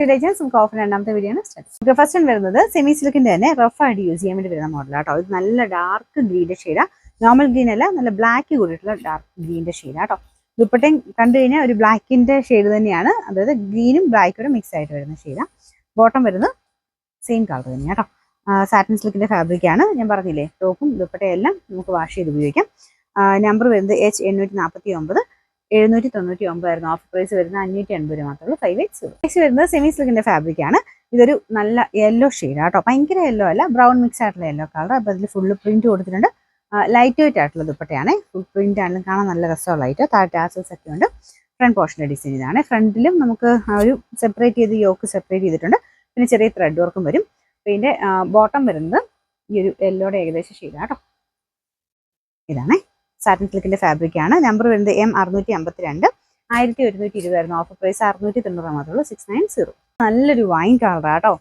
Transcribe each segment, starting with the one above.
നമുക്ക് ഓഫർ രണ്ടാമത്തെ വീഡിയോ ആണ് സ്റ്റാർട്ട്. നമുക്ക് ഫസ്റ്റ് വരുന്നത് സെമി സിൽക്കിന്റെ തന്നെ റഫ് ആയിട്ട് യൂസ് ചെയ്യാൻ വേണ്ടി വരുന്ന മോഡലാട്ടോ. ഇത് നല്ല ഡാർക്ക് ഗ്രീൻ്റെ ഷെയ്ഡാ, നോർമൽ ഗ്രീൻ അല്ല, നല്ല ബ്ലാക്ക് കൂടിയിട്ടുള്ള ഡാർക്ക് ഗ്രീൻ്റെ ഷെയ്ഡാട്ടോ. ദുപ്പട്ടയും കണ്ടു കഴിഞ്ഞാൽ ഒരു ബ്ലാക്കിന്റെ ഷെയ്ഡ് തന്നെയാണ്, അതായത് ഗ്രീനും ബ്ലാക്കും മിക്സ് ആയിട്ട് വരുന്ന ഷെയ്ഡാ. ബോട്ടം വരുന്നത് സെയിം കളർ തന്നെയാട്ടോ. സാറ്റിൻ സിൽക്കിന്റെ ഫാബ്രിക് ആണ്. ഞാൻ പറഞ്ഞില്ലേ, ടോപ്പും ദുപ്പട്ടയും എല്ലാം നമുക്ക് വാഷ് ചെയ്ത് ഉപയോഗിക്കാം. നമ്പർ വരുന്നത് H849, 799 ആയിരുന്നു. ഓഫർ പ്രൈസ് വരുന്നത് 580 മാത്രമേ ഉള്ളൂ. 580. നെക്സ്റ്റ് വരുന്നത് സെമി സിൽക്കിന്റെ ഫാബ്രിക് ആണ്. ഇതൊരു നല്ല യെല്ലോ ഷെയ്ഡ് ആട്ടോ. ഭയങ്കര യെല്ലോ അല്ല, ബ്രൗൺ മിക്സ് ആയിട്ടുള്ള യെല്ലോ കളർ. അപ്പോൾ അതിൽ ഫുള്ള് പ്രിന്റ് കൊടുത്തിട്ടുണ്ട്. ലൈറ്റ് വെയിറ്റ് ആയിട്ടുള്ള ദുപ്പട്ടയാണ്. ഫുൾ പ്രിന്റ് ആണെങ്കിലും കാണാൻ നല്ല രസമുള്ളതായിട്ട്. താഴെ ടാസൽസ് ഒക്കെ ഉണ്ട്. ഫ്രണ്ട് പോർഷൻ്റെ ഡിസൈൻ ഇതാണ്. ഫ്രണ്ടിലും നമുക്ക് ഒരു സെപ്പറേറ്റ് ചെയ്ത് യോക്ക് സെപ്പറേറ്റ് ചെയ്തിട്ടുണ്ട്. പിന്നെ ചെറിയ ത്രെഡ് വർക്കും വരും. പിന്നെ ബോട്ടം വരുന്നത് ഈ ഒരു യെല്ലോയുടെ ഏകദേശം ഷെയ്ഡാട്ടോ. ഇതാണ് സാറ്റിൻ സിൽക്കിന്റെ ഫാബ്രിക് ആണ്. നമ്പർ വരുന്നത് M652, 1120 ആയിരുന്നു. ഓഫർ പ്രൈസ് 690 മാത്രമേ ഉള്ളൂ. 690. നല്ലൊരു വൈൻ കളറാട്ടോ.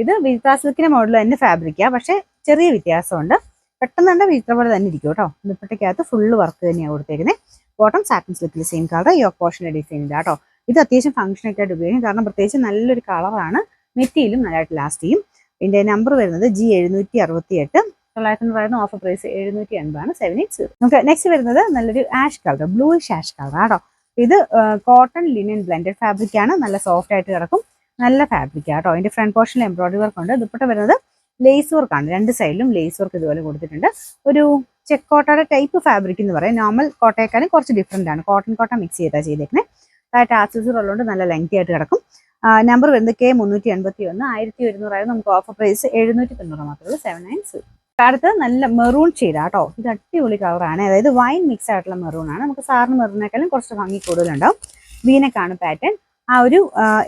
ഇത് വിചിത്ര സിൽക്കിന്റെ മോഡൽ തന്നെ ഫാബ്രിക്കാണ്, പക്ഷെ ചെറിയ വ്യത്യാസമുണ്ട്. പെട്ടെന്ന് കണ്ട വിചിത്ര പോലെ തന്നെ ഇരിക്കും കേട്ടോ. ദുപ്പട്ടയ്ക്കകത്ത് ഫുള്ള് വർക്ക് തന്നെയാണ് കൊടുത്തേക്കുന്നത്. ബോട്ടം സാറ്റിൻ സിൽക്കിൽ സെയിം കളർ, യോക്ക് പോർഷന്റെ ഡിസൈൻ ഇല്ല കേട്ടോ. ഇത് അത്യാവശ്യം ഫംഗ്ഷനൊക്കെ ആയിട്ട് ഉപയോഗിക്കും, കാരണം പ്രത്യേകിച്ച് നല്ലൊരു കളറാണ്. മെറ്റീരിയലും നല്ലതായിട്ട് ലാസ്റ്റ് ചെയ്യും. ഇതിന്റെ നമ്പർ വരുന്നത് G768, 900 ഓഫർ പ്രൈസ് 780 780. നമുക്ക് നെക്സ്റ്റ് വരുന്നത് നല്ലൊരു ash colour, bluish ash colour ആട്ടോ. ഇത് കോട്ടൺ ലിനൻ ബ്ലെൻഡഡ് ഫാബ്രിക് ആണ്. നല്ല സോഫ്റ്റ് ആയിട്ട് കിടക്കും. നല്ല ഫാബ്രിക് ആട്ടോ. അതിന്റെ ഫ്രണ്ട് പോർഷനിൽ എംബ്രോയിഡറി വർക്ക് ഉണ്ട്. ദുപ്പട്ട വരുന്നത് ലേസ് വർക്ക് ആണ്. രണ്ട് സൈഡിലും ലേസ് വർക്ക് ഇതുപോലെ കൊടുത്തിട്ടുണ്ട്. ഒരു ചെക്ക് കോട്ടയുടെ ടൈപ്പ് ഫാബ്രിക് എന്ന് പറയും. നോർമൽ കോട്ടയേക്കാളും കുറച്ച് ഡിഫറെന്റ് ആണ്. കോട്ട മിക്സ് ചെയ്താൽ ചെയ്തേക്കുന്നത്. താഴെ ആക്സസറി ഉള്ളതുകൊണ്ട് നല്ല ലെങ്തി ആയിട്ട് കിടക്കും. നമ്പർ വരുന്നത് K381, 1100 നമുക്ക് ഓഫർ പ്രൈസ് 790 മാത്രമേ ഉള്ളൂ. 790. അടുത്ത് നല്ല മെറൂൺ ഷെയ്ഡാട്ടോ. ഇത് അടിപൊളി കളറാണ്. അതായത് വൈൻ മിക്സ് ആയിട്ടുള്ള മെറൂൺ ആണ്. നമുക്ക് സാറിന് മെറൂണിനേക്കാളും കുറച്ച് ഭംഗി കൂടുതലുണ്ടാവും. വീനക്കാണ് പാറ്റേൺ. ആ ഒരു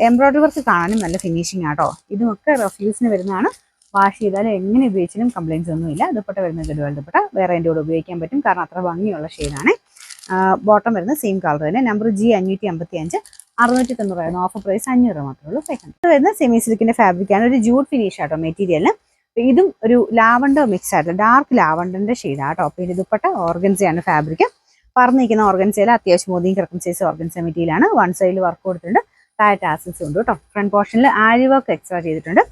എംബ്രോയിഡറി വർക്ക് കാണാനും നല്ല ഫിനിഷിംഗ് ആട്ടോ. ഇതുമൊക്കെ റഫ്യൂസിന് വരുന്നതാണ്. വാഷ് ചെയ്താലും എങ്ങനെ ഉപയോഗിച്ചാലും കംപ്ലയിൻസ് ഒന്നുമില്ല. ദുപ്പട്ട വരുന്നത് ഇതുപോലെ ദുപ്പട്ട വേറെ എൻ്റെ കൂടെ ഉപയോഗിക്കാൻ പറ്റും, കാരണം അത്ര ഭംഗിയുള്ള ഷെയ്ഡാണ്. ബോട്ടം വരുന്നത് സെയിം കളർ തന്നെ. നമ്പർ G555, 690 ഓഫർ പ്രൈസ് 500 മാത്രമേ ഉള്ളൂ. 500 വരുന്ന സെമി സിൽക്കിന്റെ ഫാബ്രിക് ആണ്. ഒരു ജൂട്ട് ഫിനിഷ് ആട്ടോ മെറ്റീരിയലിന്. ഇതും ഒരു ലാവണ്ടർ മിക്സ് ആയിട്ട് ഡാർക്ക് ലാവണ്ടറിന്റെ ഷെയ്ഡാട്ടോ. പിന്നെ ദുപ്പട്ട ഓർഗൻസയാണ് ഫാബ്രിക്. പറഞ്ഞിരിക്കുന്ന ഓർഗൻസയിൽ അത്യാവശ്യം മോദിയും കിടക്കും സൈസ് ഓർഗൻസ മെറ്റീരിയലാണ്. വൺ സൈഡിൽ വർക്ക് കൊടുത്തിട്ടുണ്ട്. താഴെ ടാസൽസ് ഉണ്ട് കേട്ടോ. ഫ്രണ്ട് പോർഷനിൽ ആരി വർക്ക് എക്സ്ട്രാ ചെയ്തിട്ടുണ്ട്.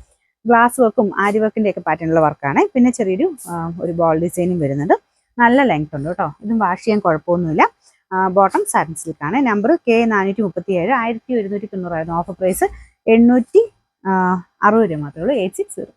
ഗ്ലാസ് വർക്കും ആരി വർക്കിന്റെ ഒക്കെ പാറ്റേണുള്ള വർക്കാണ്. പിന്നെ ചെറിയൊരു ഒരു ബോൾ ഡിസൈനും വരുന്നുണ്ട്. നല്ല ലെങ്ത് ഉണ്ട് കേട്ടോ. ഇതും വാഷ് ചെയ്യാൻ കുഴപ്പമൊന്നുമില്ല. Bottom satin സിൽക്കാണ്. നമ്പർ K437, 1190 ആയിരുന്നു. ഓഫർ പ്രൈസ് 860 മാത്രമേ ഉള്ളൂ. 860.